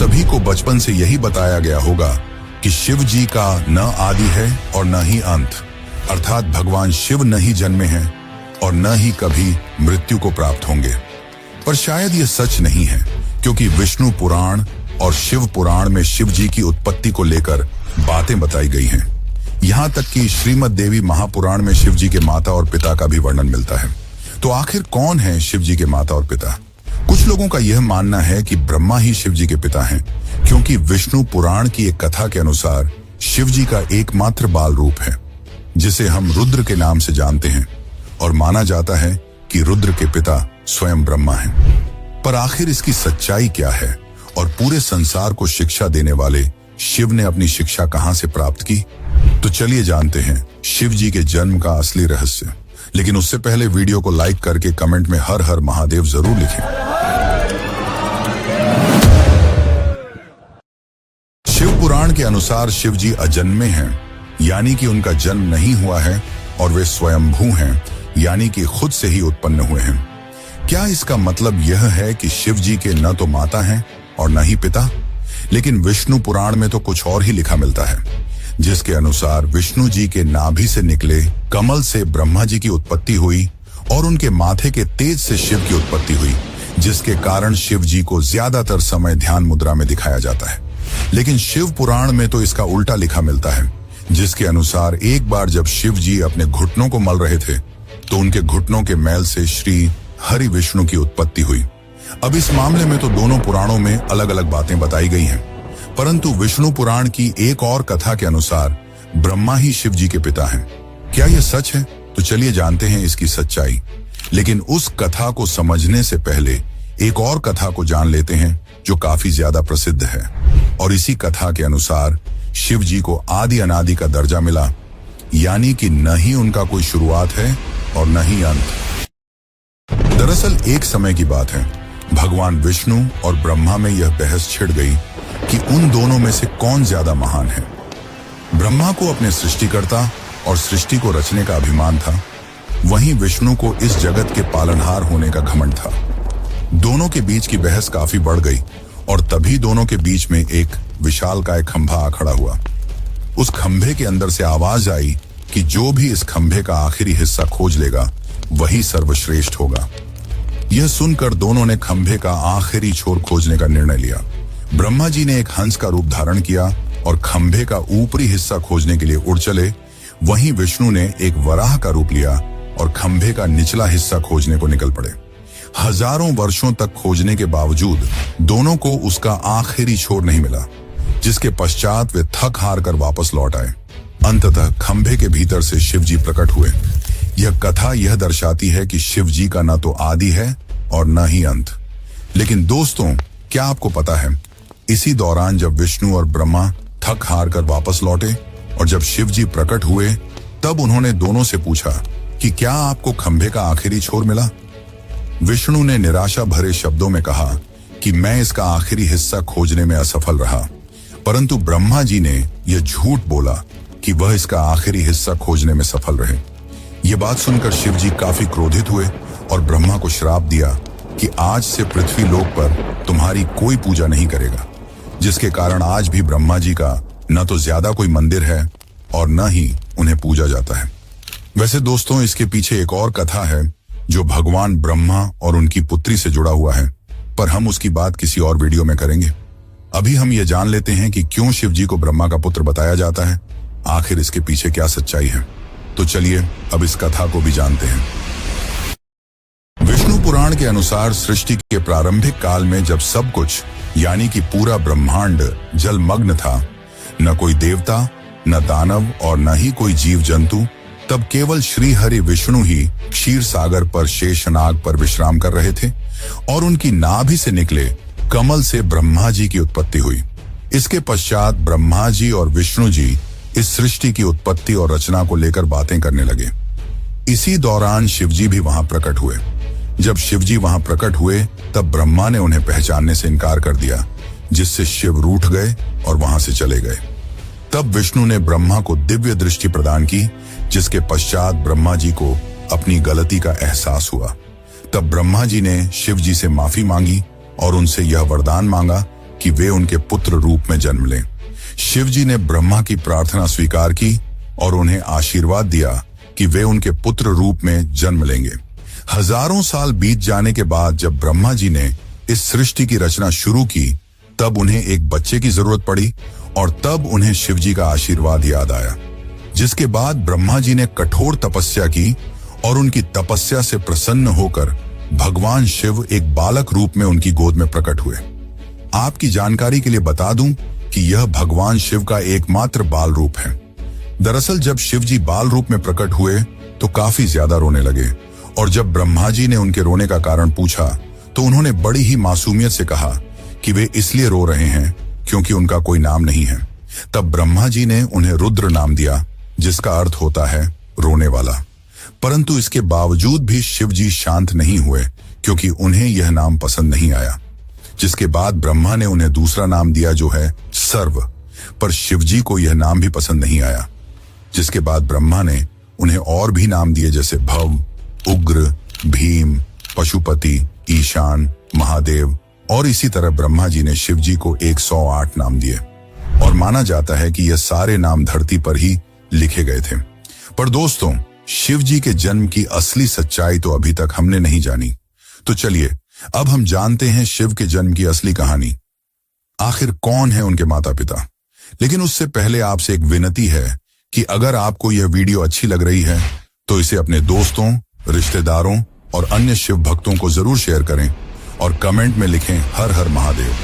सभी को बचपन से यही बताया गया होगा कि शिव जी का न आदि है और न ही अंत, अर्थात भगवान शिव न ही जन्मे हैं और न ही कभी मृत्यु को प्राप्त होंगे। पर शायद ये सच नहीं है, क्योंकि विष्णु पुराण और शिव पुराण में शिव जी की उत्पत्ति को लेकर बातें बताई गई हैं। यहाँ तक कि श्रीमद् देवी महापुराण में शिव जी के माता और पिता का भी वर्णन मिलता है। तो आखिर कौन है शिव जी के माता और पिता? कुछ लोगों का यह मानना है कि ब्रह्मा ही शिव जी के पिता हैं, क्योंकि विष्णु पुराण की एक कथा के अनुसार शिव जी का एकमात्र बाल रूप है, जिसे हम रुद्र के नाम से जानते हैं, और माना जाता है कि रुद्र के पिता स्वयं ब्रह्मा हैं। पर आखिर इसकी सच्चाई क्या है और पूरे संसार को शिक्षा देने वाले शिव ने अपनी शिक्षा कहां से प्राप्त की? तो चलिए जानते हैं शिव जी के जन्म का असली रहस्य। लेकिन उससे पहले वीडियो को लाइक करके कमेंट में हर हर महादेव जरूर लिखें। शिव पुराण के अनुसार शिव जी अजन्मे हैं, यानी कि उनका जन्म नहीं हुआ है, और वे स्वयंभू हैं, यानी कि खुद से ही उत्पन्न हुए हैं। क्या इसका मतलब यह है कि शिव जी के न तो माता हैं और न ही पिता? लेकिन विष्णु पुराण में तो कुछ और ही लिखा मिलता है, जिसके अनुसार विष्णु जी के नाभि से निकले कमल से ब्रह्मा जी की उत्पत्ति हुई और उनके माथे के तेज से शिव की उत्पत्ति हुई, जिसके कारण शिव जी को ज्यादातर समय ध्यान मुद्रा में दिखाया जाता है। लेकिन शिव पुराण में तो इसका उल्टा लिखा मिलता है, जिसके अनुसार एक बार जब शिव जी अपने घुटनों को मल रहे थे तो उनके घुटनों के मैल से श्री हरि विष्णु की उत्पत्ति हुई। अब इस मामले में तो दोनों पुराणों में अलग अलग बातें बताई गई हैं, परंतु विष्णु पुराण की एक और कथा के अनुसार ब्रह्मा ही शिव जी के पिता हैं। क्या यह सच है? तो चलिए जानते हैं इसकी सच्चाई। लेकिन उस कथा को समझने से पहले एक और कथा को जान लेते हैं जो काफी ज्यादा प्रसिद्ध है। और इसी कथा के अनुसार शिव जी को आदि अनादि का दर्जा मिला, यानी कि न ही उनका कोई शुरुआत है और न ही अंत। दरअसल एक समय की बात है, भगवान विष्णु और ब्रह्मा में यह बहस छिड़ गई कि उन दोनों में से कौन ज्यादा महान है। ब्रह्मा को अपने सृष्टिकर्ता और सृष्टि को रचने का अभिमान था, वहीं विष्णु को इस जगत के पालनहार होने का घमंड था। दोनों के बीच की बहस काफी बढ़ गई और तभी दोनों के बीच में एक विशालकाय खंभा आ खड़ा हुआ। उस खंभे के अंदर से आवाज आई कि जो भी इस खंभे का आखिरी हिस्सा खोज लेगा वही सर्वश्रेष्ठ होगा। यह सुनकर दोनों ने खंभे का आखिरी छोर खोजने का निर्णय लिया। ब्रह्मा जी ने एक हंस का रूप धारण किया और खंभे का ऊपरी हिस्सा खोजने के लिए उड़ चले। वहीं विष्णु ने एक वराह का रूप लिया और खंभे का निचला हिस्सा खोजने को निकल पड़े। हजारों वर्षों तक खोजने के बावजूद दोनों को उसका आखिरी छोर नहीं मिला, जिसके पश्चात वे थक हार कर वापस लौट आए। अंततः खंभे के भीतर से शिव जी प्रकट हुए। यह कथा यह दर्शाती है कि शिव जी का न तो आदि है और न ही अंत। लेकिन दोस्तों, क्या आपको पता है, इसी दौरान जब विष्णु और ब्रह्मा थक हार कर वापस लौटे और जब शिव जी प्रकट हुए, तब उन्होंने दोनों से पूछा कि क्या आपको खंभे का आखिरी छोर मिला? विष्णु ने निराशा भरे शब्दों में कहा कि मैं इसका आखिरी हिस्सा खोजने में असफल रहा, परंतु ब्रह्मा जी ने यह झूठ बोला कि वह इसका आखिरी हिस्सा खोजने में सफल रहे। यह बात सुनकर शिव जी काफी क्रोधित हुए और ब्रह्मा को श्राप दिया कि आज से पृथ्वी लोक पर तुम्हारी कोई पूजा नहीं करेगा, जिसके कारण आज भी ब्रह्मा जी का न तो ज्यादा कोई मंदिर है और न ही उन्हें पूजा जाता है। वैसे दोस्तों, इसके पीछे एक और कथा है जो भगवान ब्रह्मा और उनकी पुत्री से जुड़ा हुआ है, पर हम उसकी बात किसी और वीडियो में करेंगे। अभी हम ये जान लेते हैं कि क्यों शिव जी को ब्रह्मा का पुत्र बताया जाता है, आखिर इसके पीछे क्या सच्चाई है। तो चलिए अब इस कथा को भी जानते हैं। विष्णु पुराण के अनुसार सृष्टि के प्रारंभिक काल में जब सब कुछ यानी कि पूरा ब्रह्मांड जलमग्न था, न कोई देवता, न दानव और न ही कोई जीव जंतु, तब केवल श्री हरि विष्णु ही क्षीर सागर पर शेषनाग पर विश्राम कर रहे थे और उनकी नाभि से निकले कमल से ब्रह्मा जी की उत्पत्ति हुई। इसके पश्चात ब्रह्मा जी और विष्णु जी इस सृष्टि की उत्पत्ति और रचना को लेकर बातें करने लगे। इसी दौरान शिवजी भी वहां प्रकट हुए। जब शिवजी वहां प्रकट हुए तब ब्रह्मा ने उन्हें पहचानने से इनकार कर दिया, जिससे शिव रूठ गए और वहां से चले गए। तब विष्णु ने ब्रह्मा को दिव्य दृष्टि प्रदान की, जिसके पश्चात ब्रह्मा जी को अपनी गलती का एहसास हुआ। तब ब्रह्मा जी ने शिव जी से माफी मांगी और उनसे यह वरदान मांगा कि वे उनके पुत्र रूप में जन्म लें। शिव जी ने ब्रह्मा की प्रार्थना स्वीकार की और उन्हें आशीर्वाद दिया कि वे उनके पुत्र रूप में जन्म लेंगे। हजारों साल बीत जाने के बाद जब ब्रह्मा जी ने इस सृष्टि की रचना शुरू की, तब उन्हें एक बच्चे की जरूरत पड़ी और तब उन्हें शिव जी का आशीर्वाद याद आया, जिसके बाद ब्रह्मा जी ने कठोर तपस्या की और उनकी तपस्या से प्रसन्न होकर भगवान शिव एक बालक रूप में उनकी गोद में प्रकट हुए। आपकी जानकारी के लिए बता दूं कि यह भगवान शिव का एकमात्र बाल रूप है। दरअसल जब शिव जी बाल रूप में प्रकट हुए तो काफी ज्यादा रोने लगे और जब ब्रह्मा जी ने उनके रोने का कारण पूछा तो उन्होंने बड़ी ही मासूमियत से कहा कि वे इसलिए रो रहे हैं क्योंकि उनका कोई नाम नहीं है। तब ब्रह्मा जी ने उन्हें रुद्र नाम दिया, जिसका अर्थ होता है रोने वाला। परंतु इसके बावजूद भी शिव जी शांत नहीं हुए क्योंकि उन्हें यह नाम पसंद नहीं आया, जिसके बाद ब्रह्मा ने उन्हें दूसरा नाम दिया जो है सर्व। पर शिव जी को यह नाम भी पसंद नहीं आया, जिसके बाद ब्रह्मा ने उन्हें और भी नाम दिए जैसे भव, उग्र, भीम, पशुपति, ईशान, महादेव और इसी तरह ब्रह्मा जी ने शिव जी को 108 नाम दिए और माना जाता है कि यह सारे नाम धरती पर ही लिखे गए थे। पर दोस्तों, शिव जी के जन्म की असली सच्चाई तो अभी तक हमने नहीं जानी। तो चलिए अब हम जानते हैं शिव के जन्म की असली कहानी। आखिर कौन है उनके माता पिता। लेकिन उससे पहले आपसे एक विनती है कि अगर आपको यह वीडियो अच्छी लग रही है तो इसे अपने दोस्तों, रिश्तेदारों और अन्य शिव भक्तों को जरूर शेयर करें और कमेंट में लिखें हर हर महादेव।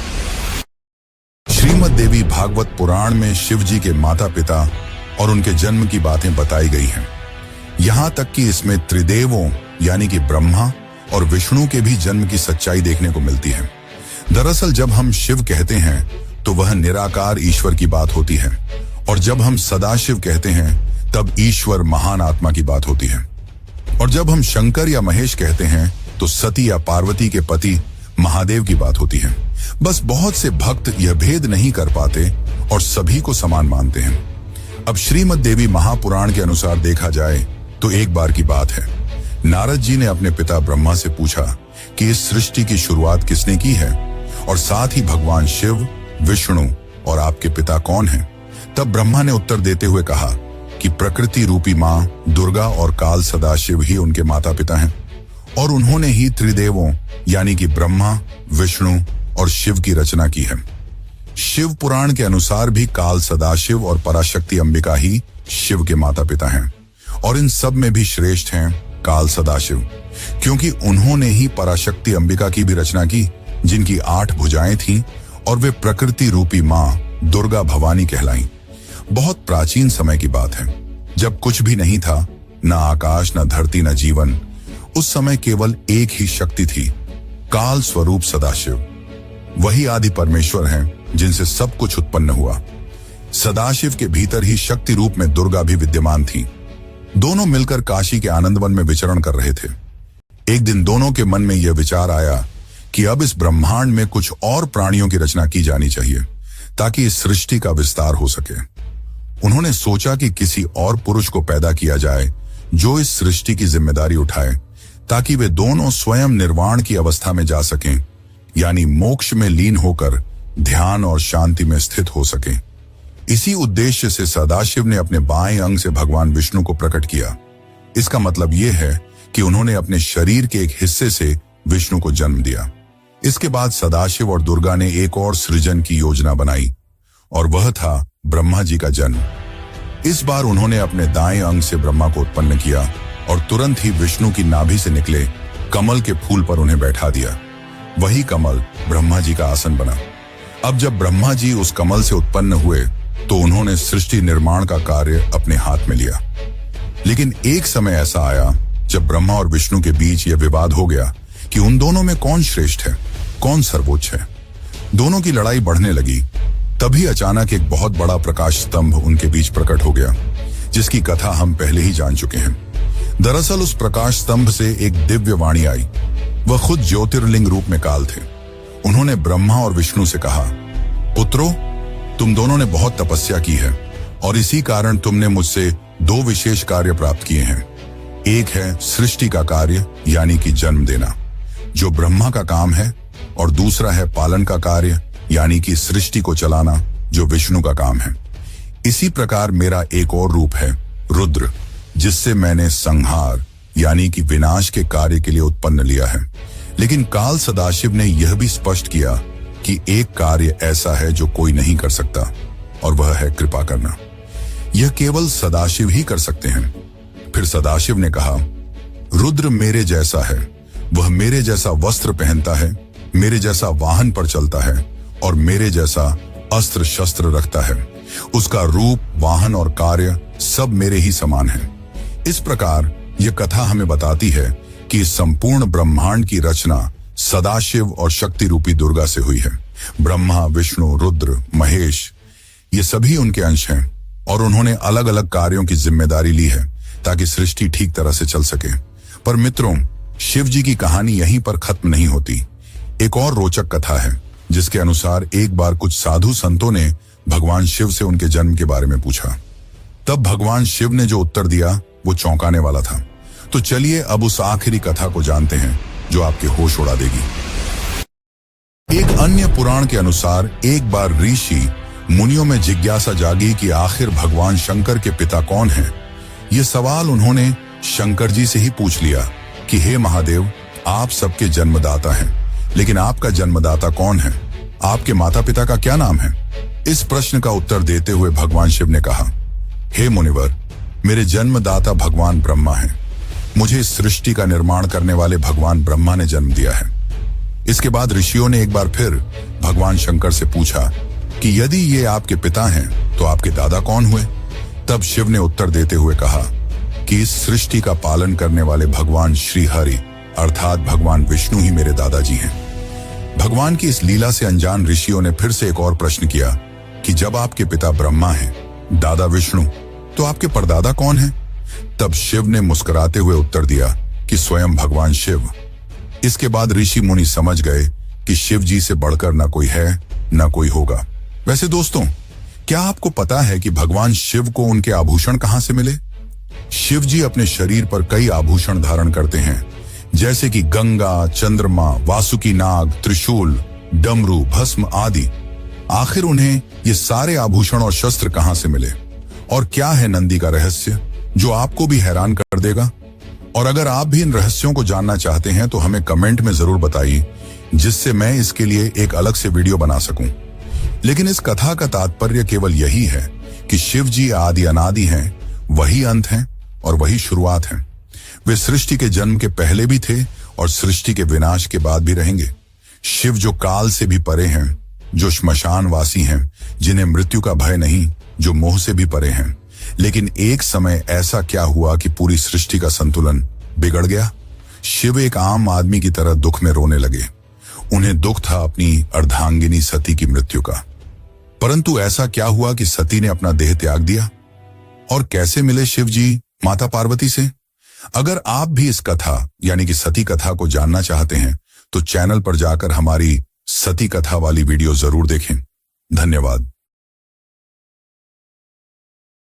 श्रीमद् देवी भागवत पुराण में शिव जी के माता पिता और उनके जन्म की बातें बताई गई हैं। यहां तक कि इसमें त्रिदेवों यानी कि ब्रह्मा और विष्णु के भी जन्म की सच्चाई देखने को मिलती है। दरअसल जब हम शिव कहते हैं तो वह निराकार ईश्वर की बात होती है और जब हम सदाशिव कहते हैं तब ईश्वर महान आत्मा की बात होती है और जब हम शंकर या महेश कहते हैं तो सती या पार्वती के पति महादेव की बात होती है। बस बहुत से भक्त यह भेद नहीं कर पाते और सभी को समान मानते हैं। अब श्रीमद् देवी महापुराण के अनुसार देखा जाए तो एक बार की बात है, नारद जी ने अपने पिता ब्रह्मा से पूछा कि इस सृष्टि की शुरुआत किसने की है और साथ ही भगवान शिव, विष्णु और आपके पिता कौन हैं। तब ब्रह्मा ने उत्तर देते हुए कहा कि प्रकृति रूपी मां दुर्गा और काल सदाशिव ही उनके माता पिता हैं और उन्होंने ही त्रिदेवों यानी कि ब्रह्मा, विष्णु और शिव की रचना की है। शिव पुराण के अनुसार भी काल सदाशिव और पराशक्ति अंबिका ही शिव के माता पिता हैं और इन सब में भी श्रेष्ठ हैं काल सदाशिव, क्योंकि उन्होंने ही पराशक्ति अंबिका की भी रचना की, जिनकी 8 भुजाएं थीं और वे प्रकृति रूपी मां दुर्गा भवानी कहलाईं। बहुत प्राचीन समय की बात है, जब कुछ भी नहीं था, न आकाश, न धरती, न जीवन। उस समय केवल एक ही शक्ति थी, काल स्वरूप सदाशिव। वही आदि परमेश्वर हैं जिनसे सब कुछ उत्पन्न हुआ। सदाशिव के भीतर ही शक्ति रूप में दुर्गा भी विद्यमान थी। दोनों मिलकर काशी के आनंदवन में विचरण कर रहे थे। एक दिन दोनों के मन में यह विचार आया कि अब इस ब्रह्मांड में कुछ और प्राणियों की रचना की जानी चाहिए ताकि इस सृष्टि का विस्तार हो सके। उन्होंने सोचा कि किसी और पुरुष को पैदा किया जाए जो इस सृष्टि की जिम्मेदारी उठाए ताकि वे दोनों स्वयं निर्वाण की अवस्था में जा सकें, यानी मोक्ष में लीन होकर ध्यान और शांति में स्थित हो सकें। इसी उद्देश्य से सदाशिव ने अपने बाएं अंग से भगवान विष्णु को प्रकट किया। इसका मतलब यह है कि उन्होंने अपने शरीर के एक हिस्से से विष्णु को जन्म दिया। इसके बाद सदाशिव और दुर्गा ने एक और सृजन की योजना बनाई और वह था ब्रह्मा जी का जन्म। इस बार उन्होंने अपने दाएं अंग से ब्रह्मा को उत्पन्न किया और तुरंत ही विष्णु की नाभि से निकले कमल के फूल पर उन्हें बैठा दिया। वही कमल ब्रह्मा जी का आसन बना। अब जब ब्रह्मा जी उस कमल से उत्पन्न हुए तो उन्होंने सृष्टि निर्माण का कार्य अपने हाथ में लिया। लेकिन एक समय ऐसा आया जब ब्रह्मा और विष्णु के बीच यह विवाद हो गया कि उन दोनों में कौन श्रेष्ठ है, कौन सर्वोच्च है। दोनों की लड़ाई बढ़ने लगी। तभी अचानक एक बहुत बड़ा प्रकाश स्तंभ उनके बीच प्रकट हो गया, जिसकी कथा हम पहले ही जान चुके हैं। दरअसल उस प्रकाश स्तंभ से एक दिव्य वाणी आई। वह खुद ज्योतिर्लिंग रूप में काल थे। उन्होंने ब्रह्मा और विष्णु से कहा, पुत्रों, तुम दोनों ने बहुत तपस्या की है और इसी कारण तुमने मुझसे 2 विशेष कार्य प्राप्त किए हैं। एक है सृष्टि का कार्य यानी कि जन्म देना, जो ब्रह्मा का काम है, और दूसरा है पालन का कार्य यानी कि सृष्टि को चलाना, जो विष्णु का काम है। इसी प्रकार मेरा एक और रूप है रुद्र, जिससे मैंने संहार यानी कि विनाश के कार्य के लिए उत्पन्न लिया है। लेकिन काल सदाशिव ने यह भी स्पष्ट किया कि एक कार्य ऐसा है जो कोई नहीं कर सकता, और वह है कृपा करना। यह केवल सदाशिव ही कर सकते हैं। फिर सदाशिव ने कहा, रुद्र मेरे जैसा है, वह मेरे जैसा वस्त्र पहनता है, मेरे जैसा वाहन पर चलता है और मेरे जैसा अस्त्र शस्त्र रखता है। उसका रूप, वाहन और कार्य सब मेरे ही समान है। इस प्रकार यह कथा हमें बताती है कि संपूर्ण ब्रह्मांड की रचना सदाशिव और शक्ति रूपी दुर्गा से हुई है। ब्रह्मा, विष्णु, रुद्र, महेश, ये सभी उनके अंश हैं और उन्होंने अलग अलग कार्यों की जिम्मेदारी ली है ताकि सृष्टि ठीक तरह से चल सके। पर मित्रों, शिव जी की कहानी यहीं पर खत्म नहीं होती। एक और रोचक कथा है जिसके अनुसार एक बार कुछ साधु संतों ने भगवान शिव से उनके जन्म के बारे में पूछा। तब भगवान शिव ने जो उत्तर दिया वो चौंकाने वाला था। तो चलिए अब उस आखिरी कथा को जानते हैं जो आपके होश उड़ा देगी। एक अन्य पुराण के अनुसार एक बार ऋषि मुनियों में जिज्ञासा जागी कि आखिर भगवान शंकर के पिता कौन हैं। ये सवाल उन्होंने शंकर जी से ही पूछ लिया कि हे महादेव, आप सबके जन्मदाता हैं, लेकिन आपका जन्मदाता कौन है? आपके माता पिता का क्या नाम है? इस प्रश्न का उत्तर देते हुए भगवान शिव ने कहा, हे मुनिवर, मेरे जन्मदाता भगवान ब्रह्मा हैं। मुझे इस सृष्टि का निर्माण करने वाले भगवान ब्रह्मा ने जन्म दिया है। इसके बाद ऋषियों ने एक बार फिर भगवान शंकर से पूछा कि यदि ये आपके पिता हैं तो आपके दादा कौन हुए? तब शिव ने उत्तर देते हुए कहा कि इस सृष्टि का पालन करने वाले भगवान श्री हरि अर्थात भगवान विष्णु ही मेरे दादाजी हैं। भगवान की इस लीला से अनजान ऋषियों ने फिर से एक और प्रश्न किया कि जब आपके पिता ब्रह्मा हैं, दादा विष्णु, तो आपके परदादा कौन हैं? तब शिव ने मुस्कुराते हुए उत्तर दिया कि स्वयं भगवान शिव। इसके बाद ऋषि मुनि समझ गए कि शिव जी से बढ़कर न कोई है न कोई होगा। वैसे दोस्तों, क्या आपको पता है कि भगवान शिव को उनके आभूषण कहां से मिले? शिव जी अपने शरीर पर कई आभूषण धारण करते हैं, जैसे कि गंगा, चंद्रमा, वासुकी नाग, त्रिशूल, डमरू, भस्म आदि। आखिर उन्हें ये सारे आभूषण और शस्त्र कहां से मिले? और क्या है नंदी का रहस्य जो आपको भी हैरान कर देगा? और अगर आप भी इन रहस्यों को जानना चाहते हैं तो हमें कमेंट में जरूर बताइए, जिससे मैं इसके लिए एक अलग से वीडियो बना सकूं। लेकिन इस कथा का तात्पर्य केवल यही है कि शिव जी आदि अनादि हैं, वही अंत हैं और वही शुरुआत हैं। वे सृष्टि के जन्म के पहले भी थे और सृष्टि के विनाश के बाद भी रहेंगे। शिव जो काल से भी परे हैं, जो श्मशानवासी हैं, जिन्हें मृत्यु का भय नहीं, जो मोह से भी परे हैं। लेकिन एक समय ऐसा क्या हुआ कि पूरी सृष्टि का संतुलन बिगड़ गया। शिव एक आम आदमी की तरह दुख में रोने लगे। उन्हें दुख था अपनी अर्धांगिनी सती की मृत्यु का। परंतु ऐसा क्या हुआ कि सती ने अपना देह त्याग दिया? और कैसे मिले शिव जी माता पार्वती से? अगर आप भी इस कथा यानी कि सती कथा को जानना चाहते हैं तो चैनल पर जाकर हमारी सती कथा वाली वीडियो जरूर देखें। धन्यवाद।